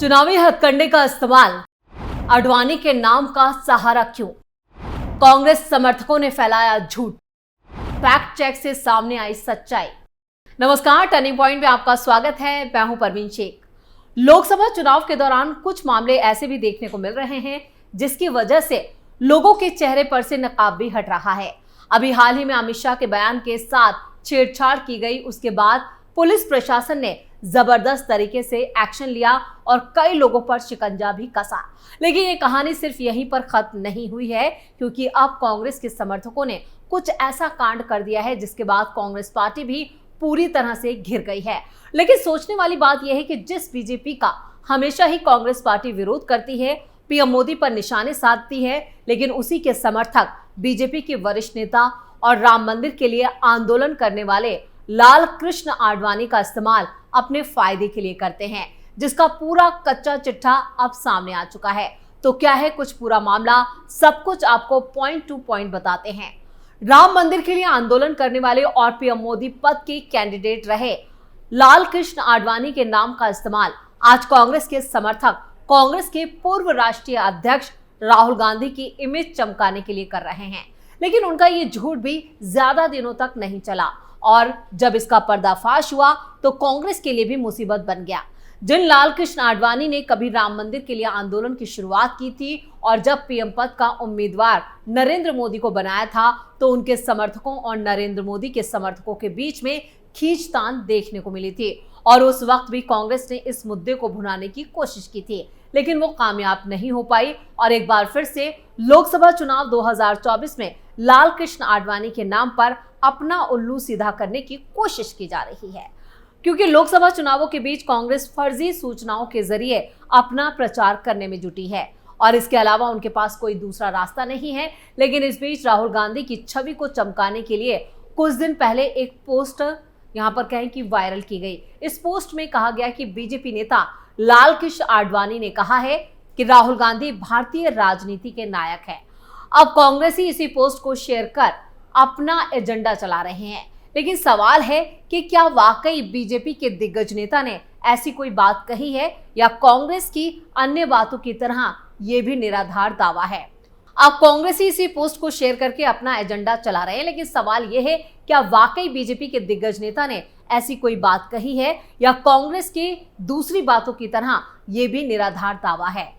चुनावी हथकंडे का इस्तेमाल, आडवाणी के नाम का सहारा क्यों? कांग्रेस समर्थकों ने फैलाया झूठ, फैक्ट चेक से सामने आई सच्चाई। नमस्कार, टर्निंग पॉइंट में आपका स्वागत है। मैं हूं परवीन शेख। लोकसभा चुनाव के दौरान कुछ मामले ऐसे भी देखने को मिल रहे हैं जिसकी वजह से लोगों के चेहरे पर से नकाब भी हट रहा है। अभी हाल ही में अमित शाह के बयान के साथ छेड़छाड़ की गई, उसके बाद पुलिस प्रशासन ने जबरदस्त तरीके से एक्शन लिया और कई लोगों पर शिकंजा भी कसा। लेकिन ये कहानी सिर्फ यहीं पर खत्म नहीं हुई है, क्योंकि अब कांग्रेस के समर्थकों ने कुछ ऐसा कांड कर दिया है जिसके बाद कांग्रेस पार्टी भी पूरी तरह से घिर गई है। लेकिन सोचने वाली बात यह है कि जिस बीजेपी का हमेशा ही कांग्रेस पार्टी विरोध करती है, पीएम मोदी पर निशाने साधती है, लेकिन उसी के समर्थक बीजेपी के वरिष्ठ नेता और राम मंदिर के लिए आंदोलन करने वाले लाल कृष्ण आडवाणी का इस्तेमाल अपने फायदे के लिए करते हैं, जिसका पूरा कच्चा चिट्ठा अब सामने आ चुका है। तो क्या है कुछ पूरा मामला, सब कुछ आपको पॉइंट टू पॉइंट बताते हैं। राम मंदिर के लिए आंदोलन करने वाले और पीएम मोदी पद के कैंडिडेट रहे लाल कृष्ण आडवाणी के नाम का इस्तेमाल आज कांग्रेस के समर्थक कांग्रेस के पूर्व राष्ट्रीय अध्यक्ष राहुल गांधी की इमेज चमकाने के लिए कर रहे हैं। लेकिन उनका ये झूठ भी ज्यादा दिनों तक नहीं चला और जब इसका पर्दाफाश हुआ तो कांग्रेस के लिए भी मुसीबत बन गया। जिन लाल कृष्ण आडवाणी ने कभी राम मंदिर के लिए आंदोलन की शुरुआत की थी और जब पीएम पद का उम्मीदवार नरेंद्र मोदी को बनाया था, तो उनके समर्थकों और नरेंद्र मोदी के समर्थकों के बीच में खींचतान देखने को मिली थी और उस वक्त भी कांग्रेस ने इस मुद्दे को भुनाने की कोशिश की थी, लेकिन वो कामयाब नहीं हो पाई और एक बार फिर से लोकसभा चुनाव 2024 में लाल कृष्ण आडवाणी के नाम पर अपना उल्लू सीधा करने की कोशिश की जा रही है। क्योंकि लोकसभा चुनावों के बीच कांग्रेस फर्जी सूचनाओं के जरिए अपना प्रचार करने में जुटी है और इसके अलावा उनके पास कोई दूसरा रास्ता नहीं है। लेकिन इस बीच राहुल गांधी की छवि को चमकाने के लिए कुछ दिन पहले एक पोस्ट यहां पर कहें कि वायरल की गई। इस पोस्ट में कहा गया कि बीजेपी नेता लाल कृष्ण आडवाणी ने कहा है कि राहुल गांधी भारतीय राजनीति के नायक है। अब कांग्रेसी इसी पोस्ट को शेयर कर अपना एजेंडा चला रहे हैं। लेकिन सवाल है कि क्या वाकई बीजेपी के दिग्गज नेता ने ऐसी कोई बात कही है या कांग्रेस की अन्य बातों की तरह यह भी निराधार दावा है। अब कांग्रेसी इसी पोस्ट को शेयर करके अपना एजेंडा चला रहे हैं, लेकिन सवाल यह है क्या वाकई बीजेपी के दिग्गज नेता ने ऐसी कोई बात कही है या कांग्रेस की दूसरी बातों की तरह यह भी निराधार दावा है।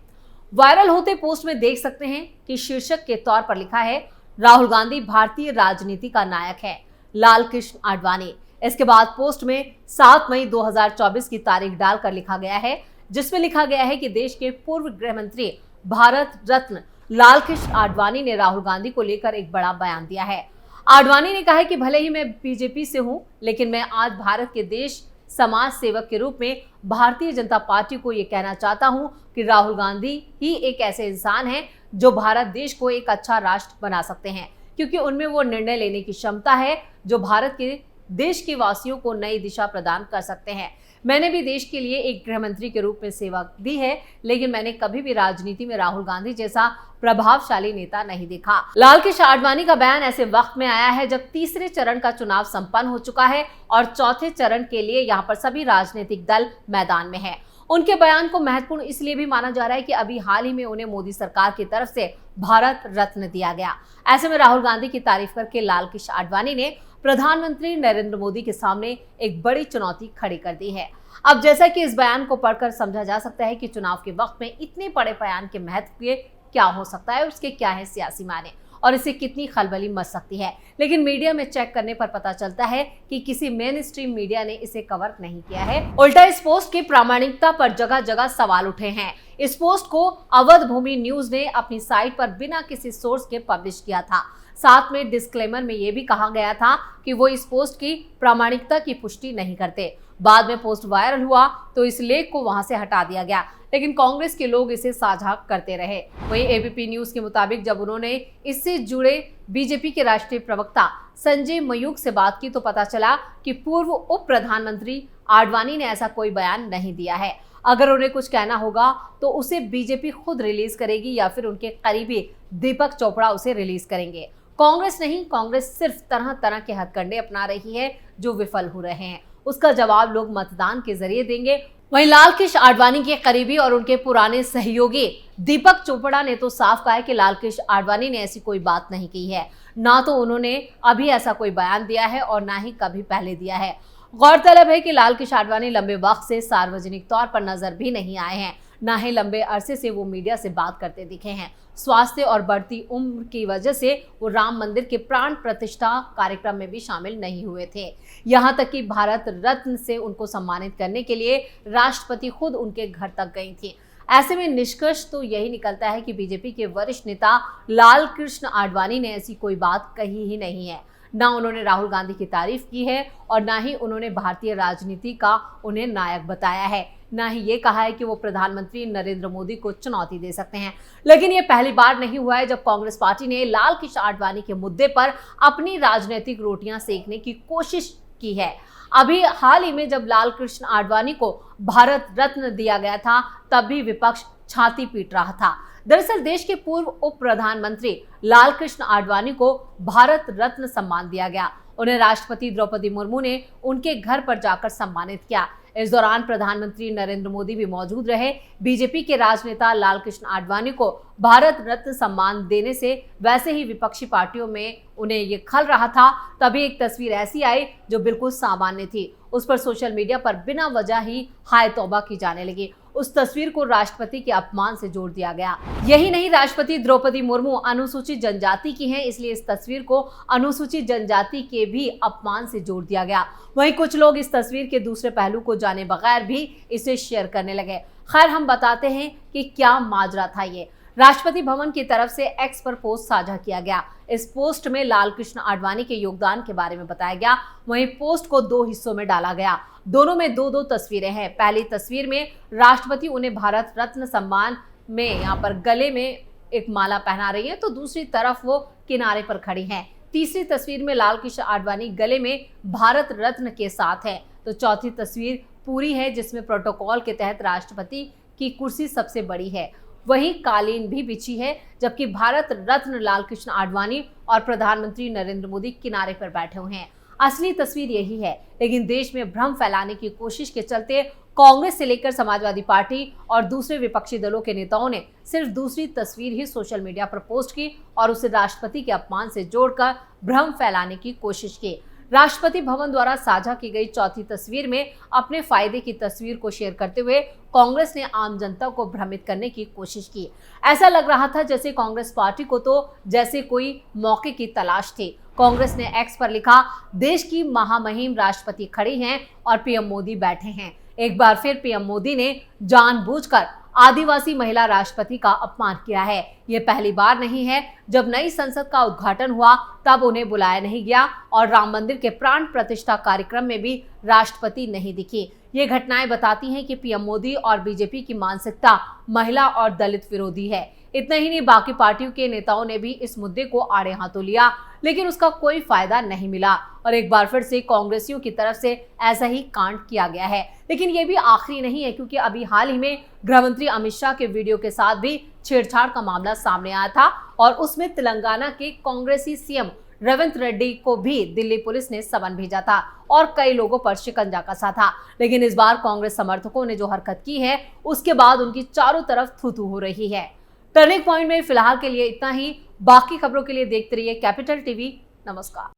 वायरल होते पोस्ट में देख सकते हैं कि शीर्षक के तौर पर लिखा है, राहुल गांधी भारतीय राजनीति का नायक है, लाल कृष्ण आडवाणी। इसके बाद पोस्ट में 7 मई 2024 की तारीख डालकर लिखा गया है, जिसमें लिखा गया है कि देश के पूर्व गृह मंत्री भारत रत्न लाल कृष्ण आडवाणी ने राहुल गांधी को लेकर एक बड़ा बयान दिया है। आडवाणी ने कहा है कि भले ही मैं बीजेपी से हूं, लेकिन मैं आज भारत के देश समाज सेवक के रूप में भारतीय जनता पार्टी को यह कहना चाहता हूं कि राहुल गांधी ही एक ऐसे इंसान हैं जो भारत देश को एक अच्छा राष्ट्र बना सकते हैं, क्योंकि उनमें वो निर्णय लेने की क्षमता है जो भारत के देश के वासियों को नई दिशा प्रदान कर सकते हैं। मैंने भी देश के लिए एक गृह मंत्री के रूप में सेवा दी है, लेकिन मैंने कभी भी राजनीति में राहुल गांधी जैसा प्रभावशाली नेता नहीं देखा। लाल कृष्ण आडवाणी का बयान ऐसे वक्त में आया है जब तीसरे चरण का चुनाव संपन्न हो चुका है और चौथे चरण के लिए यहाँ पर सभी राजनीतिक दल मैदान में है। उनके बयान को महत्वपूर्ण इसलिए भी माना जा रहा है कि अभी हाल ही में उन्हें मोदी सरकार की तरफ से भारत रत्न दिया गया। ऐसे में राहुल गांधी की तारीफ करके लाल कृष्ण आडवाणी ने प्रधानमंत्री नरेंद्र मोदी के सामने एक बड़ी चुनौती खड़ी कर दी है। अब जैसा कि इस बयान को पढ़कर समझा जा सकता है कि चुनाव के वक्त में इतने बड़े बयान के महत्व के क्या हो सकता है, उसके क्या है सियासी मायने और इससे कितनी खलबली मच सकती है। लेकिन मीडिया में चेक करने पर पता चलता है कि किसी मेन स्ट्रीम मीडिया ने इसे कवर नहीं किया है। उल्टा इस पोस्ट की प्रामाणिकता पर जगह जगह सवाल उठे हैं। इस पोस्ट को अवध भूमि न्यूज ने अपनी साइट पर बिना किसी सोर्स के पब्लिश किया था। साथ में डिस्क्लेमर में यह भी कहा गया था कि वो इस पोस्ट की प्रामाणिकता की पुष्टि नहीं करते। बाद में पोस्ट वायरल हुआ तो इस लेख को वहां से हटा दिया गया, लेकिन कांग्रेस के लोग इसे साझा करते रहे। वहीं एबीपी न्यूज के मुताबिक जब उन्होंने इससे जुड़े बीजेपी के राष्ट्रीय प्रवक्ता संजय मयूख से बात की तो पता चला कि पूर्व उप प्रधानमंत्री आडवाणी ने ऐसा कोई बयान नहीं दिया है। अगर उन्हें कुछ कहना होगा तो उसे बीजेपी खुद रिलीज करेगी या फिर उनके करीबी दीपक चोपड़ा उसे रिलीज करेंगे। कांग्रेस नहीं, कांग्रेस सिर्फ तरह तरह के हथकंडे अपना रही है जो विफल हो रहे हैं। उसका जवाब लोग मतदान के जरिए देंगे। वहीं लालकृष्ण आडवाणी के करीबी और उनके पुराने सहयोगी दीपक चोपड़ा ने तो साफ कहा है कि लालकृष्ण आडवाणी ने ऐसी कोई बात नहीं की है। ना तो उन्होंने अभी ऐसा कोई बयान दिया है और ना ही कभी पहले दिया है। गौरतलब है कि लालकृष्ण आडवाणी लंबे वक्त से सार्वजनिक तौर पर नजर भी नहीं आए हैं, ना ही लंबे अरसे से वो मीडिया से बात करते दिखे हैं। स्वास्थ्य और बढ़ती उम्र की वजह से वो राम मंदिर के प्राण प्रतिष्ठा कार्यक्रम में भी शामिल नहीं हुए थे। यहां तक कि भारत रत्न से उनको सम्मानित करने के लिए राष्ट्रपति खुद उनके घर तक गई थी। ऐसे में निष्कर्ष तो यही निकलता है कि बीजेपी के वरिष्ठ नेता लालकृष्ण आडवाणी ने ऐसी कोई बात कही ही नहीं है। ना उन्होंने राहुल गांधी की तारीफ की है और ना ही उन्होंने भारतीय राजनीति का उन्हें नायक बताया है, ना ही ये कहा है कि वो प्रधानमंत्री नरेंद्र मोदी को चुनौती दे सकते हैं। लेकिन ये पहली बार नहीं हुआ है जब कांग्रेस पार्टी ने लालकृष्ण आडवाणी के मुद्दे पर अपनी राजनीतिक रोटियां सेकने की कोशिश की है। अभी हाल ही में जब लालकृष्ण आडवाणी को भारत रत्न दिया गया था, तब भी विपक्ष छाती पीट रहा था। दरअसल देश के पूर्व उप प्रधानमंत्री लालकृष्ण आडवाणी को भारत रत्न सम्मान दिया गया। उन्हें राष्ट्रपति द्रौपदी मुर्मू ने उनके घर पर जाकर सम्मानित किया। इस दौरान प्रधानमंत्री नरेंद्र मोदी भी मौजूद रहे। बीजेपी के राजनेता लालकृष्ण आडवाणी को भारत रत्न सम्मान देने से वैसे ही विपक्षी पार्टियों में उन्हें ये खल रहा था, तभी एक तस्वीर ऐसी आई जो बिल्कुल सामान्य थी। उस पर सोशल मीडिया पर बिना वजह ही हाय तौबा की जाने लगी। उस तस्वीर को राष्ट्रपति के अपमान से जोड़ दिया गया। यही नहीं, राष्ट्रपति द्रौपदी मुर्मू अनुसूचित जनजाति की हैं, इसलिए इस तस्वीर को अनुसूचित जनजाति के भी अपमान से जोड़ दिया गया। वहीं कुछ लोग इस तस्वीर के दूसरे पहलू को जाने बगैर भी इसे शेयर करने लगे। खैर, हम बताते हैं कि क्या माजरा था ये। राष्ट्रपति भवन की तरफ से एक्स पर पोस्ट साझा किया गया। इस पोस्ट में लालकृष्ण आडवाणी के योगदान के बारे में बताया गया। वहीं पोस्ट को 2 हिस्सों में डाला गया। दोनों में 2-2 तस्वीरें हैं। पहली तस्वीर में राष्ट्रपति उन्हें भारत रत्न सम्मान में यहाँ पर गले में एक माला पहना रही है, तो दूसरी तरफ वो किनारे पर खड़ी हैं। तीसरी तस्वीर में लालकृष्ण आडवाणी गले में भारत रत्न के साथ है। तो चौथी तस्वीर पूरी है, जिसमें प्रोटोकॉल के तहत राष्ट्रपति की कुर्सी सबसे बड़ी है, वहीं कालीन भी बिछी है, जबकि भारत रत्न लालकृष्ण आडवाणी और प्रधानमंत्री नरेंद्र मोदी किनारे पर बैठे हुए हैं। असली तस्वीर यही है, लेकिन देश में भ्रम फैलाने की कोशिश के चलते कांग्रेस से लेकर समाजवादी पार्टी और दूसरे विपक्षी दलों के नेताओं ने सिर्फ दूसरी तस्वीर ही सोशल मीडिया पर पोस्ट की और उसे राष्ट्रपति के अपमान से जोड़कर भ्रम फैलाने की कोशिश की। राष्ट्रपति भवन द्वारा साझा की गई चौथी तस्वीर में अपने फायदे की तस्वीर को शेयर करते हुए कांग्रेस ने आम जनता को भ्रमित करने की कोशिश की। ऐसा लग रहा था जैसे कांग्रेस पार्टी को तो जैसे कोई मौके की तलाश थी। कांग्रेस ने एक्स पर लिखा, देश की महामहिम राष्ट्रपति खड़ी हैं और पीएम मोदी बैठे हैं। एक बार फिर पीएम मोदी ने जानबूझकर आदिवासी महिला राष्ट्रपति का अपमान किया है। ये पहली बार नहीं है। जब नई संसद का उद्घाटन हुआ तब उन्हें बुलाया नहीं गया और राम मंदिर के प्राण प्रतिष्ठा कार्यक्रम में भी राष्ट्रपति नहीं दिखी। ये घटनाएं बताती हैं कि पीएम मोदी और बीजेपी की मानसिकता महिला और दलित विरोधी है। इतना ही नहीं, बाकी पार्टियों के नेताओं ने भी इस मुद्दे को आड़े हाथों लिया, लेकिन उसका कोई फायदा नहीं मिला और एक बार फिर से कांग्रेसियों की तरफ से ऐसा ही कांड किया गया है। लेकिन ये भी आखिरी नहीं है, क्योंकि अभी हाल ही में गृहमंत्री अमित शाह के वीडियो के साथ भी छेड़छाड़ का मामला सामने आया था और उसमें तेलंगाना के कांग्रेसी सीएम रेवंत रेड्डी को भी दिल्ली पुलिस ने समन भेजा था और कई लोगों पर शिकंजा कसा था। लेकिन इस बार कांग्रेस समर्थकों ने जो हरकत की है, उसके बाद उनकी चारों तरफ थू-थू हो रही है। टर्निंग पॉइंट में फिलहाल के लिए इतना ही। बाकी खबरों के लिए देखते रहिए कैपिटल टीवी। नमस्कार।